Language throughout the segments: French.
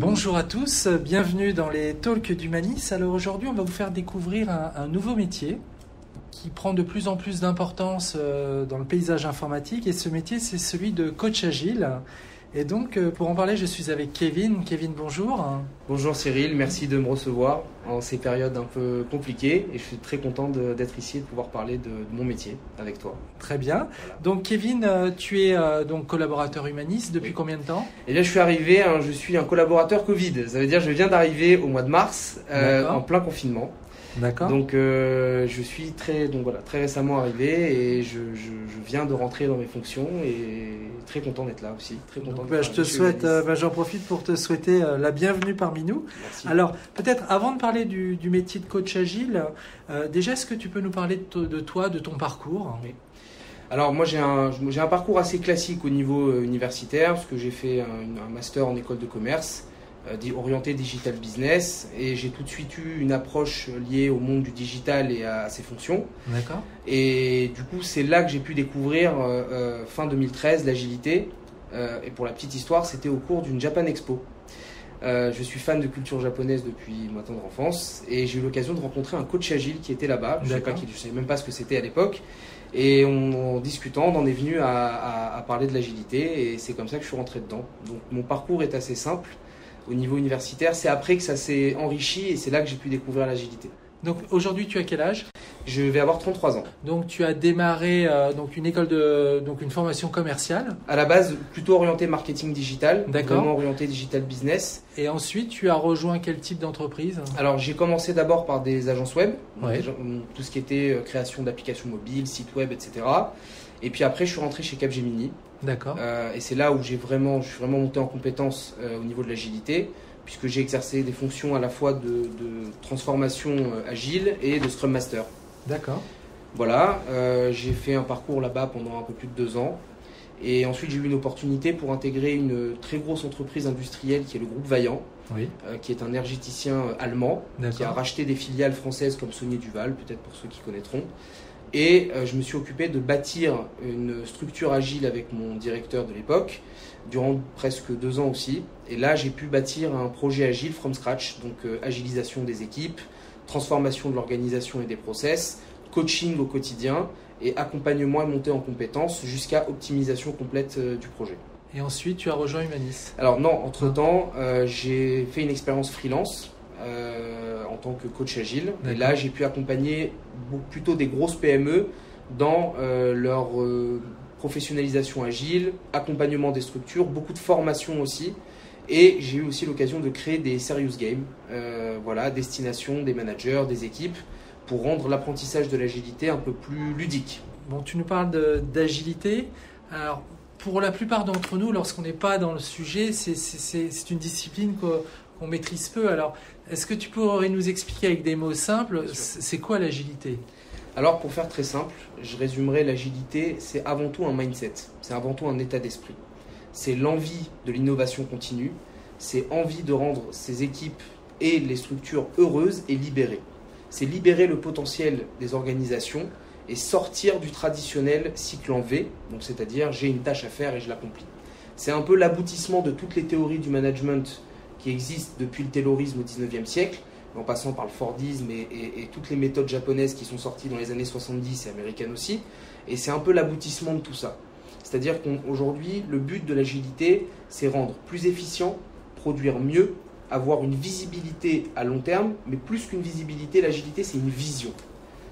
Bonjour à tous, bienvenue dans les Talks d'Humanis. Alors aujourd'hui, on va vous faire découvrir un nouveau métier qui prend de plus en plus d'importance dans le paysage informatique. Et ce métier, c'est celui de coach agile. Et donc, pour en parler, je suis avec Kevin. Kevin, bonjour. Bonjour Cyril, merci de me recevoir en ces périodes un peu compliquées. Et je suis très content d'être ici et de pouvoir parler de mon métier avec toi. Très bien. Voilà. Donc Kevin, tu es donc collaborateur Humanis depuis combien de temps? Eh bien, je suis un collaborateur Covid. Ça veut dire que je viens d'arriver au mois de mars en plein confinement. D'accord. Donc je suis très récemment arrivé et je viens de rentrer dans mes fonctions et très content d'être là aussi. Très content. J'en profite pour te souhaiter la bienvenue parmi nous. Merci. Alors peut-être avant de parler du métier de coach agile, déjà est-ce que tu peux nous parler de toi, de ton parcours? Oui. Alors moi j'ai un parcours assez classique au niveau universitaire parce que j'ai fait un master en école de commerce. Orienté digital business, et j'ai tout de suite eu une approche liée au monde du digital et à ses fonctions. D'accord. Et du coup c'est là que j'ai pu découvrir fin 2013 l'agilité, et pour la petite histoire c'était au cours d'une Japan Expo. Je suis fan de culture japonaise depuis ma tendre enfance et j'ai eu l'occasion de rencontrer un coach agile qui était là-bas. Je ne savais même pas ce que c'était à l'époque. Et en discutant, on en est venu à parler de l'agilité et c'est comme ça que je suis rentré dedans. Donc mon parcours est assez simple. Au niveau universitaire, c'est après que ça s'est enrichi et c'est là que j'ai pu découvrir l'agilité. Donc aujourd'hui, tu as quel âge? Je vais avoir 33 ans. Donc tu as démarré une formation commerciale. À la base, plutôt orienté marketing digital, D'accord. Vraiment orienté digital business. Et ensuite, tu as rejoint quel type d'entreprise? Alors j'ai commencé d'abord par des agences web, Ouais. tout ce qui était création d'applications mobiles, sites web, etc. Et puis après, je suis rentré chez Capgemini. D'accord. Et c'est là où je suis vraiment monté en compétence au niveau de l'agilité, puisque j'ai exercé des fonctions à la fois de transformation agile et de Scrum Master. D'accord. Voilà, j'ai fait un parcours là-bas pendant un peu plus de 2 ans. Et ensuite, j'ai eu une opportunité pour intégrer une très grosse entreprise industrielle qui est le groupe Vaillant, Oui. qui est un énergéticien allemand, D'accord. qui a racheté des filiales françaises comme Saunier Duval, peut-être pour ceux qui connaîtront. Et je me suis occupé de bâtir une structure agile avec mon directeur de l'époque, durant presque 2 ans aussi. Et là, j'ai pu bâtir un projet agile from scratch, donc agilisation des équipes, transformation de l'organisation et des process, coaching au quotidien et accompagnement et montée en compétences jusqu'à optimisation complète du projet. Et ensuite, tu as rejoint Humanis. Alors non, entre-temps, j'ai fait une expérience freelance en tant que coach agile. D'accord. Et là, j'ai pu accompagner plutôt des grosses PME dans leur professionnalisation agile, accompagnement des structures, beaucoup de formation aussi. Et j'ai eu aussi l'occasion de créer des serious games, destination des managers, des équipes, pour rendre l'apprentissage de l'agilité un peu plus ludique. Bon, tu nous parles d'agilité. Alors, pour la plupart d'entre nous, lorsqu'on n'est pas dans le sujet, c'est une discipline qu'on maîtrise peu. Alors, est-ce que tu pourrais nous expliquer avec des mots simples, c'est quoi l'agilité? Alors, pour faire très simple, je résumerai l'agilité, c'est avant tout un mindset, c'est avant tout un état d'esprit. C'est l'envie de l'innovation continue, c'est envie de rendre ses équipes et les structures heureuses et libérées. C'est libérer le potentiel des organisations et sortir du traditionnel cycle en V, donc c'est-à-dire j'ai une tâche à faire et je l'accomplis. C'est un peu l'aboutissement de toutes les théories du management qui existent depuis le Taylorisme au XIXe siècle, en passant par le Fordisme et toutes les méthodes japonaises qui sont sorties dans les années 70 et américaines aussi. Et c'est un peu l'aboutissement de tout ça. C'est-à-dire qu'aujourd'hui, le but de l'agilité, c'est rendre plus efficient, produire mieux, avoir une visibilité à long terme, mais plus qu'une visibilité, l'agilité, c'est une vision.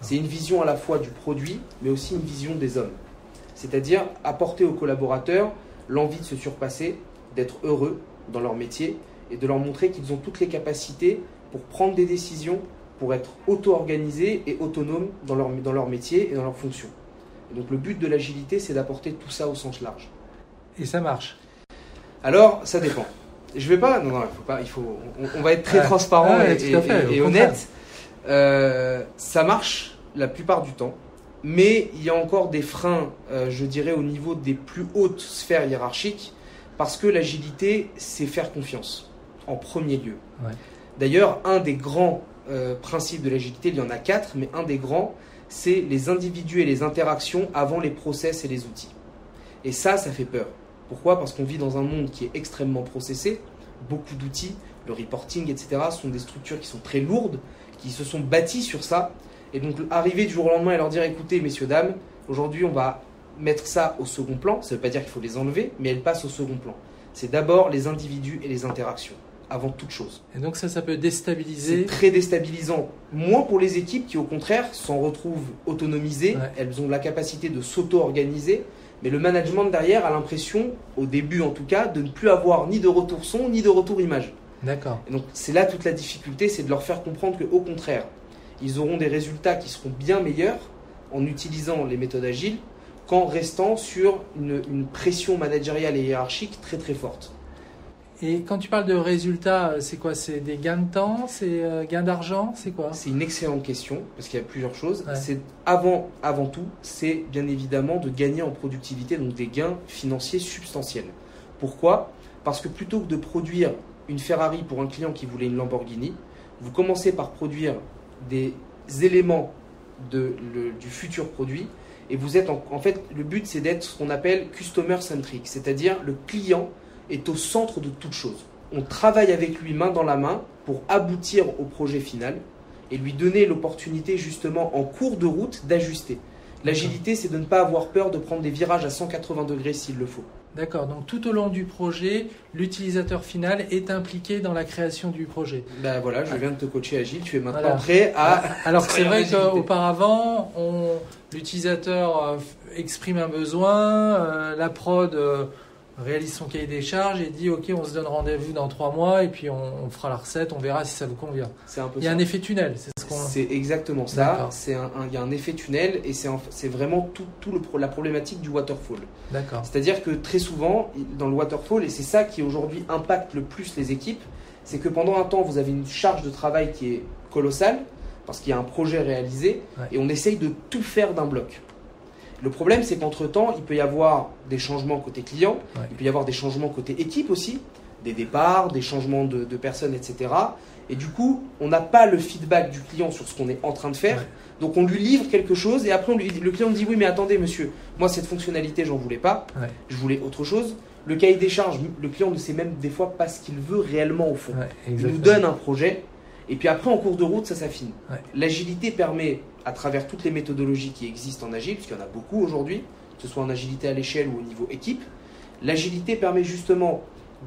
C'est une vision à la fois du produit, mais aussi une vision des hommes. C'est-à-dire apporter aux collaborateurs l'envie de se surpasser, d'être heureux dans leur métier et de leur montrer qu'ils ont toutes les capacités pour prendre des décisions, pour être auto-organisés et autonomes dans leur métier et dans leurs fonctions. Et donc le but de l'agilité, c'est d'apporter tout ça au sens large. Et ça marche? Alors, ça dépend. Je vais pas, on va être très transparent et honnête. Ça marche la plupart du temps, mais il y a encore des freins, je dirais, au niveau des plus hautes sphères hiérarchiques, parce que l'agilité, c'est faire confiance, en premier lieu. Ouais. D'ailleurs, un des grands principes de l'agilité, il y en a 4, mais un des grands, c'est les individus et les interactions avant les process et les outils. Et ça fait peur. Pourquoi? Parce qu'on vit dans un monde qui est extrêmement processé, beaucoup d'outils, le reporting, etc. sont des structures qui sont très lourdes, qui se sont bâties sur ça. Et donc arriver du jour au lendemain et leur dire écoutez messieurs, dames, aujourd'hui on va mettre ça au second plan, ça ne veut pas dire qu'il faut les enlever, mais elles passent au second plan. C'est d'abord les individus et les interactions, avant toute chose. Et donc ça peut déstabiliser. C'est très déstabilisant, moins pour les équipes qui au contraire s'en retrouvent autonomisées, elles ont la capacité de s'auto-organiser, mais le management derrière a l'impression, au début en tout cas, de ne plus avoir ni de retour son, ni de retour image. D'accord. Et donc c'est là toute la difficulté, c'est de leur faire comprendre qu'au contraire, ils auront des résultats qui seront bien meilleurs en utilisant les méthodes agiles qu'en restant sur une pression managériale et hiérarchique très très forte. Et quand tu parles de résultats, c'est quoi? C'est des gains de temps? C'est gains d'argent? C'est quoi? C'est une excellente question, parce qu'il y a plusieurs choses. Ouais. C'est avant tout, c'est bien évidemment de gagner en productivité, donc des gains financiers substantiels. Pourquoi? Parce que plutôt que de produire une Ferrari pour un client qui voulait une Lamborghini, vous commencez par produire des éléments du futur produit, et vous êtes en fait, le but c'est d'être ce qu'on appelle customer centric, c'est-à-dire le client est au centre de toute chose. On travaille avec lui main dans la main pour aboutir au projet final et lui donner l'opportunité justement en cours de route d'ajuster. L'agilité, c'est de ne pas avoir peur de prendre des virages à 180 degrés s'il le faut. D'accord, donc tout au long du projet, l'utilisateur final est impliqué dans la création du projet. Ben voilà, je viens de te coacher agile, tu es maintenant prêt à... Alors c'est vrai qu'auparavant, l'utilisateur exprime un besoin, la prod réalise son cahier des charges et dit ok, on se donne rendez-vous dans 3 mois et puis on fera la recette, on verra si ça vous convient. C'est un peu Il y a un effet tunnel, c'est ce qu'on... C'est exactement ça, il y a un effet tunnel et c'est vraiment la problématique du waterfall. D'accord. C'est-à-dire que très souvent, dans le waterfall, et c'est ça qui aujourd'hui impacte le plus les équipes, c'est que pendant un temps, vous avez une charge de travail qui est colossale parce qu'il y a un projet réalisé et on essaye de tout faire d'un bloc. Le problème, c'est qu'entre-temps, il peut y avoir des changements côté client, il peut y avoir des changements côté équipe aussi, des départs, des changements de personnes, etc. Et du coup, on n'a pas le feedback du client sur ce qu'on est en train de faire. Donc, on lui livre quelque chose et après, le client dit « Oui, mais attendez, monsieur, moi, cette fonctionnalité, j'en voulais pas. Je voulais autre chose. » Le cahier des charges, le client ne sait même des fois pas ce qu'il veut réellement au fond. Il nous donne un projet et puis après, en cours de route, ça s'affine. L'agilité permet, à travers toutes les méthodologies qui existent en agile, parce qu'il y en a beaucoup aujourd'hui, que ce soit en agilité à l'échelle ou au niveau équipe, l'agilité permet justement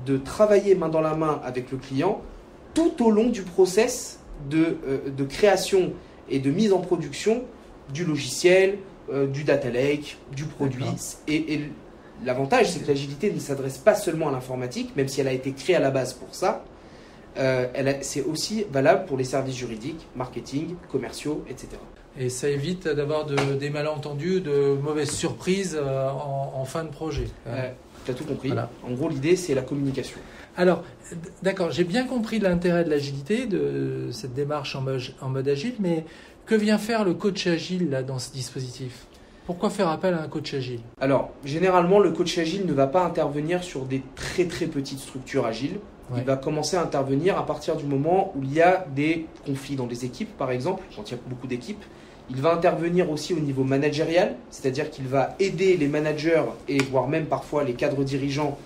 de travailler main dans la main avec le client tout au long du process de création et de mise en production du logiciel, du data lake, du produit. Et l'avantage, c'est que l'agilité ne s'adresse pas seulement à l'informatique, même si elle a été créée à la base pour ça. C'est aussi valable pour les services juridiques, marketing, commerciaux, etc. Et ça évite d'avoir des malentendus, de mauvaises surprises en fin de projet. Tu as tout compris. Voilà. En gros, l'idée, c'est la communication. Alors, d'accord, j'ai bien compris l'intérêt de l'agilité, de cette démarche en mode agile, mais que vient faire le coach agile là, dans ce dispositif? Pourquoi faire appel à un coach agile? Alors, généralement, le coach agile ne va pas intervenir sur des très très petites structures agiles. Il va commencer à intervenir à partir du moment où il y a des conflits dans les équipes, par exemple, quand il y a beaucoup d'équipes. Il va intervenir aussi au niveau managérial, c'est-à-dire qu'il va aider les managers et voire même parfois les cadres dirigeants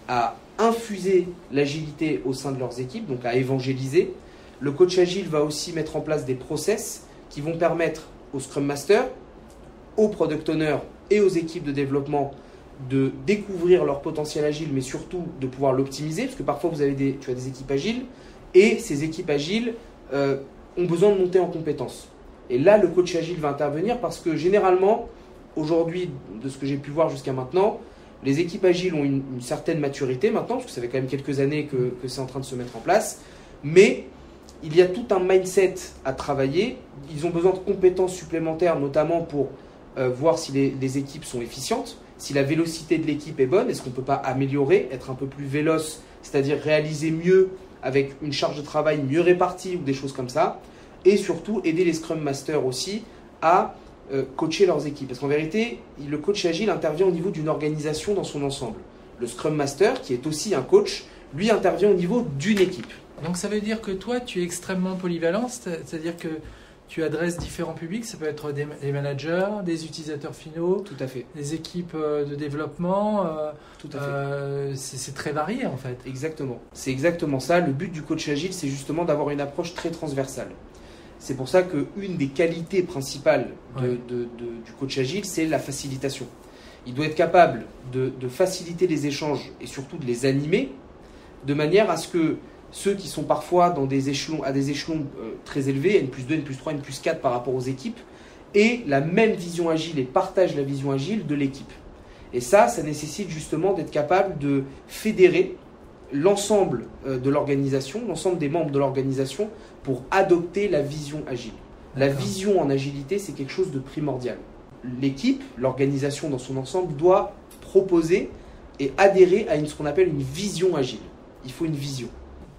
à infuser l'agilité au sein de leurs équipes, donc à évangéliser. Le coach agile va aussi mettre en place des process qui vont permettre aux Scrum Masters, aux Product Owners et aux équipes de développement de découvrir leur potentiel agile, mais surtout de pouvoir l'optimiser, parce que parfois tu as des équipes agiles, et ces équipes agiles ont besoin de monter en compétences. Et là, le coach agile va intervenir parce que généralement, aujourd'hui, de ce que j'ai pu voir jusqu'à maintenant, les équipes agiles ont une certaine maturité maintenant, parce que ça fait quand même quelques années que c'est en train de se mettre en place, mais il y a tout un mindset à travailler. Ils ont besoin de compétences supplémentaires, notamment pour voir si les équipes sont efficientes, si la vélocité de l'équipe est bonne, est-ce qu'on ne peut pas améliorer, être un peu plus véloce, c'est-à-dire réaliser mieux avec une charge de travail mieux répartie ou des choses comme ça. Et surtout, aider les Scrum Masters aussi à coacher leurs équipes. Parce qu'en vérité, le coach agile intervient au niveau d'une organisation dans son ensemble. Le Scrum Master, qui est aussi un coach, lui intervient au niveau d'une équipe. Donc ça veut dire que toi, tu es extrêmement polyvalent, c'est-à-dire que tu adresses différents publics. Ça peut être des managers, des utilisateurs finaux, Tout à fait. des équipes de développement. Tout à fait. C'est très varié en fait. Exactement. C'est exactement ça. Le but du coach agile, c'est justement d'avoir une approche très transversale. C'est pour ça qu'une des qualités principales du coach agile, c'est la facilitation. Il doit être capable de faciliter les échanges et surtout de les animer de manière à ce que ceux qui sont parfois à des échelons très élevés, N+2, N+3, N+4 par rapport aux équipes, aient la même vision agile et partagent la vision agile de l'équipe. Et ça nécessite justement d'être capable de fédérer l'ensemble de l'organisation, l'ensemble des membres de l'organisation pour adopter la vision agile. La vision en agilité, c'est quelque chose de primordial. L'équipe, l'organisation dans son ensemble, doit proposer et adhérer à ce qu'on appelle une vision agile. Il faut une vision.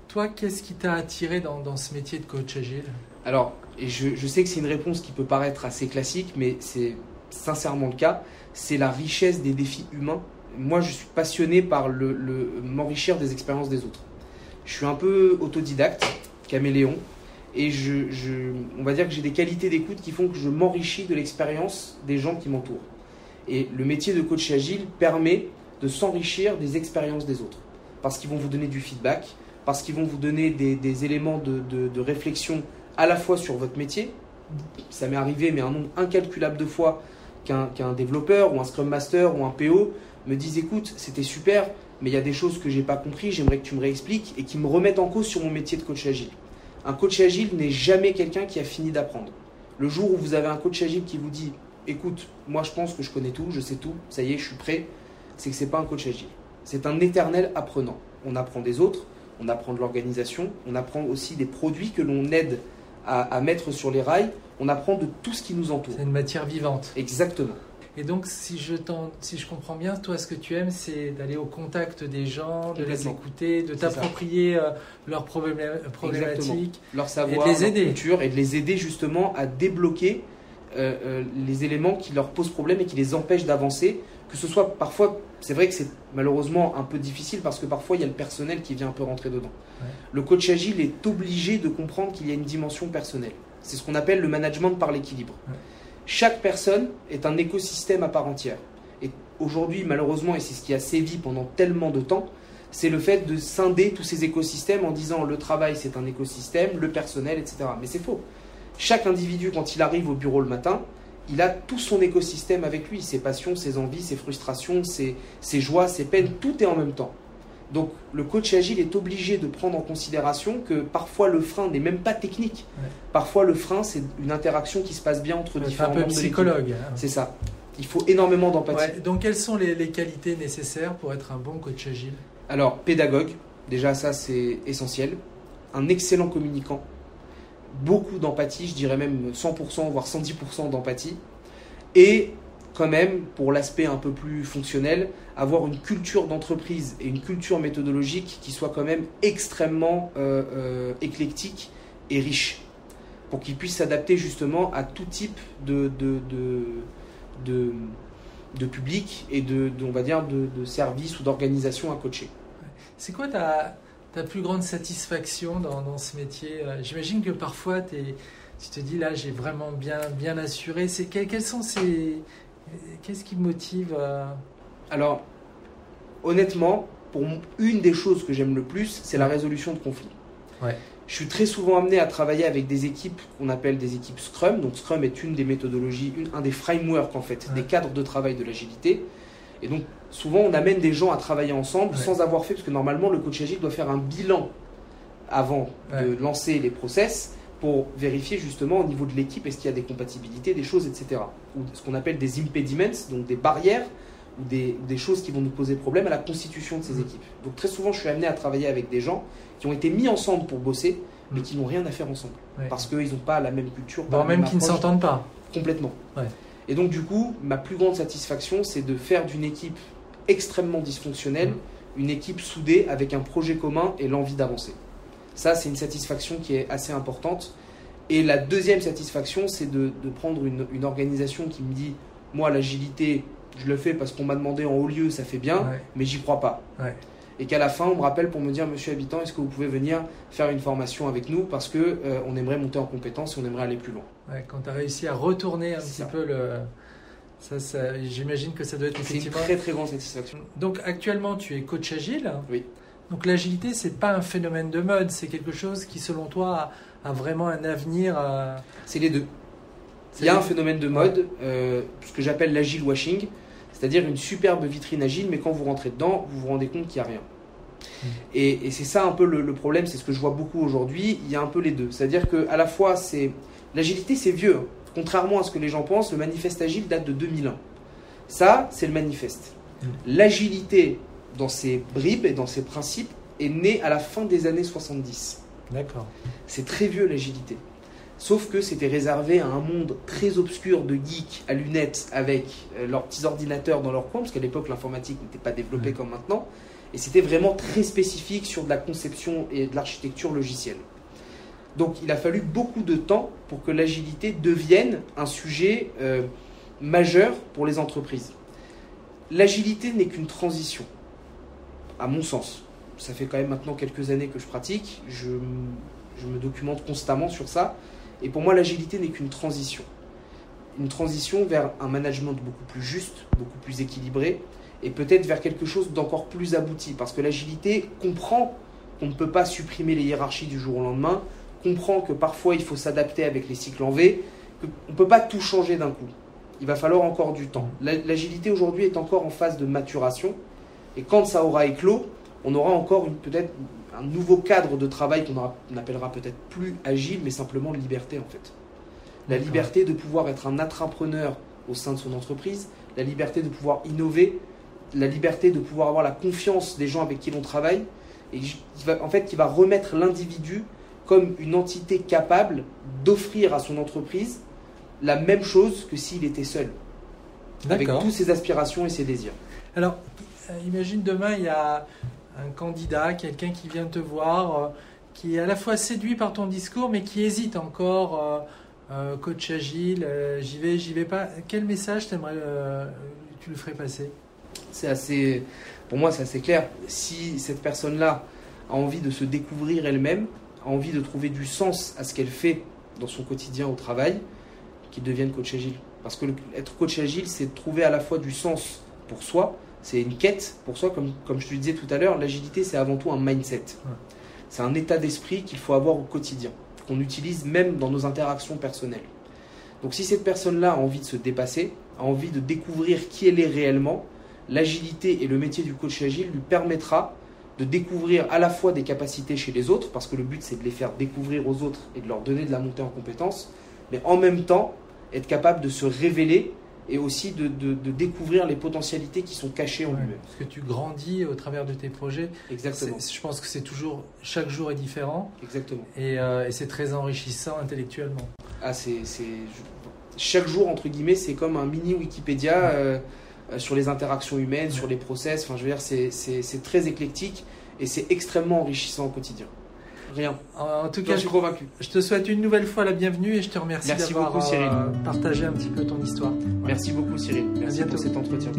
Toi, qu'est-ce qui t'a attiré dans ce métier de coach agile? Alors, et je sais que c'est une réponse qui peut paraître assez classique, mais c'est sincèrement le cas, c'est la richesse des défis humains. Moi, je suis passionné par m'enrichir des expériences des autres. Je suis un peu autodidacte, caméléon, et on va dire que j'ai des qualités d'écoute qui font que je m'enrichis de l'expérience des gens qui m'entourent. Et le métier de coach agile permet de s'enrichir des expériences des autres, parce qu'ils vont vous donner du feedback, parce qu'ils vont vous donner des éléments de réflexion à la fois sur votre métier. Ça m'est arrivé, mais un nombre incalculable de fois qu'un développeur ou un Scrum Master ou un PO me dise « Écoute, c'était super, mais il y a des choses que je n'ai pas compris, j'aimerais que tu me réexpliques » et qui me remettent en cause sur mon métier de coach agile. Un coach agile n'est jamais quelqu'un qui a fini d'apprendre. Le jour où vous avez un coach agile qui vous dit « Écoute, moi je pense que je connais tout, je sais tout, ça y est, je suis prêt », c'est que ce n'est pas un coach agile. C'est un éternel apprenant. On apprend des autres, on apprend de l'organisation, on apprend aussi des produits que l'on aide à mettre sur les rails, on apprend de tout ce qui nous entoure. C'est une matière vivante. Exactement. Et donc, si je comprends bien, toi, ce que tu aimes, c'est d'aller au contact des gens, de les écouter, de t'approprier leurs problématiques, leur savoir, et de les aider. Leur culture, et de les aider justement à débloquer les éléments qui leur posent problème et qui les empêchent d'avancer. Que ce soit parfois, c'est vrai que c'est malheureusement un peu difficile parce que parfois il y a le personnel qui vient un peu rentrer dedans. Ouais. Le coach agile est obligé de comprendre qu'il y a une dimension personnelle. C'est ce qu'on appelle le management par l'équilibre. Ouais. Chaque personne est un écosystème à part entière. Et aujourd'hui, malheureusement, et c'est ce qui a sévi pendant tellement de temps, c'est le fait de scinder tous ces écosystèmes en disant le travail c'est un écosystème, le personnel, etc. Mais c'est faux. Chaque individu, quand il arrive au bureau le matin, il a tout son écosystème avec lui, ses passions, ses envies, ses frustrations, ses joies, ses peines, tout est en même temps. Donc le coach agile est obligé de prendre en considération que parfois le frein n'est même pas technique. Ouais. Parfois le frein c'est une interaction qui se passe bien entre différents membres de l'équipe. C'est un peu psychologue. Hein. C'est ça. Il faut énormément d'empathie. Ouais. Donc quelles sont les qualités nécessaires pour être un bon coach agile? Alors pédagogue, déjà ça c'est essentiel. Un excellent communicant. Beaucoup d'empathie, je dirais même 100% voire 110% d'empathie. Et quand même, pour l'aspect un peu plus fonctionnel, avoir une culture d'entreprise et une culture méthodologique qui soit quand même extrêmement éclectique et riche, pour qu'il puisse s'adapter justement à tout type de public et on va dire de service ou d'organisation à coacher. C'est quoi ta plus grande satisfaction dans ce métier? J'imagine que parfois tu te dis là j'ai vraiment bien assuré. Quels sont qu'est-ce qui me motive Alors, honnêtement, une des choses que j'aime le plus, c'est la résolution de conflits. Ouais. Je suis très souvent amené à travailler avec des équipes qu'on appelle des équipes Scrum. Donc Scrum est une des méthodologies, un des frameworks en fait, des cadres de travail de l'agilité. Et donc souvent on amène des gens à travailler ensemble sans avoir fait, parce que normalement le coach agile doit faire un bilan avant de lancer les process, pour vérifier justement au niveau de l'équipe est-ce qu'il y a des compatibilités, des choses, etc. Ou ce qu'on appelle des impediments, donc des barrières ou des choses qui vont nous poser problème à la constitution de ces équipes. Donc très souvent je suis amené à travailler avec des gens qui ont été mis ensemble pour bosser, mais qui n'ont rien à faire ensemble. Parce qu'ils n'ont pas la même culture. Même qui ne s'entendent pas. Complètement. Ouais. Et donc du coup, ma plus grande satisfaction, c'est de faire d'une équipe extrêmement dysfonctionnelle une équipe soudée avec un projet commun et l'envie d'avancer. Ça, c'est une satisfaction qui est assez importante. Et la deuxième satisfaction, c'est de prendre une organisation qui me dit « Moi, l'agilité, je le fais parce qu'on m'a demandé en haut lieu, ça fait bien, mais j'y crois pas. » et qu'à la fin, on me rappelle pour me dire « Monsieur Habitant, est-ce que vous pouvez venir faire une formation avec nous parce qu'on on aimerait monter en compétence et on aimerait aller plus loin ». Ouais, quand tu as réussi à retourner un petit peu j'imagine que ça doit être effectivement... C'est une très très grande satisfaction. Donc actuellement, tu es coach agile. Oui. Donc l'agilité, c'est pas un phénomène de mode, c'est quelque chose qui, selon toi, a vraiment un avenir. C'est les deux. Il y a un phénomène de mode, ce que j'appelle l'agile washing, c'est-à-dire une superbe vitrine agile, mais quand vous rentrez dedans, vous vous rendez compte qu'il n'y a rien. Et c'est ça un peu le problème, c'est ce que je vois beaucoup aujourd'hui, il y a un peu les deux. C'est-à-dire qu'à la fois, l'agilité c'est vieux, hein. Contrairement à ce que les gens pensent, le manifeste agile date de 2001. Ça, c'est le manifeste. L'agilité, dans ses bribes et dans ses principes, est née à la fin des années 70. D'accord. C'est très vieux l'agilité. Sauf que c'était réservé à un monde très obscur de geeks à lunettes avec leurs petits ordinateurs dans leur coin, parce qu'à l'époque l'informatique n'était pas développée comme maintenant, et c'était vraiment très spécifique sur de la conception et de l'architecture logicielle. Donc il a fallu beaucoup de temps pour que l'agilité devienne un sujet majeur pour les entreprises. L'agilité n'est qu'une transition, à mon sens. Ça fait quand même maintenant quelques années que je pratique, je me documente constamment sur ça. Et pour moi, l'agilité n'est qu'une transition. Une transition vers un management beaucoup plus juste, beaucoup plus équilibré, et peut-être vers quelque chose d'encore plus abouti. Parce que l'agilité comprend qu'on ne peut pas supprimer les hiérarchies du jour au lendemain, comprend que parfois il faut s'adapter avec les cycles en V, qu'on ne peut pas tout changer d'un coup. Il va falloir encore du temps. L'agilité aujourd'hui est encore en phase de maturation, et quand ça aura éclos, on aura encore peut-être un nouveau cadre de travail qu'on appellera peut-être plus agile, mais simplement liberté en fait. La liberté de pouvoir être un intrapreneur au sein de son entreprise, la liberté de pouvoir innover, la liberté de pouvoir avoir la confiance des gens avec qui l'on travaille, et qui va remettre l'individu comme une entité capable d'offrir à son entreprise la même chose que s'il était seul, avec toutes ses aspirations et ses désirs. Alors, imagine demain, il y a un candidat, quelqu'un qui vient te voir, qui est à la fois séduit par ton discours, mais qui hésite encore, coach agile, j'y vais pas. Quel message tu le ferais passer ? Pour moi, c'est assez clair. Si cette personne-là a envie de se découvrir elle-même, a envie de trouver du sens à ce qu'elle fait dans son quotidien au travail, qu'il devienne coach agile. Parce que être coach agile, c'est trouver à la fois du sens pour soi, c'est une quête pour soi, comme je te le disais tout à l'heure, l'agilité c'est avant tout un mindset. C'est un état d'esprit qu'il faut avoir au quotidien, qu'on utilise même dans nos interactions personnelles. Donc si cette personne-là a envie de se dépasser, a envie de découvrir qui elle est réellement, l'agilité et le métier du coach agile lui permettra de découvrir à la fois des capacités chez les autres, parce que le but c'est de les faire découvrir aux autres et de leur donner de la montée en compétences, mais en même temps être capable de se révéler et aussi de découvrir les potentialités qui sont cachées en lui-même. Parce que tu grandis au travers de tes projets. Exactement. Je pense que chaque jour est différent. Exactement. Et c'est très enrichissant intellectuellement. Chaque jour, entre guillemets, c'est comme un mini Wikipédia sur les interactions humaines, sur les process. Enfin, je veux dire, c'est très éclectique et c'est extrêmement enrichissant au quotidien. Rien. En tout cas, je suis convaincu. Je te souhaite une nouvelle fois la bienvenue et je te remercie d'avoir partagé un petit peu ton histoire. Merci beaucoup Cyril. Merci pour cet entretien.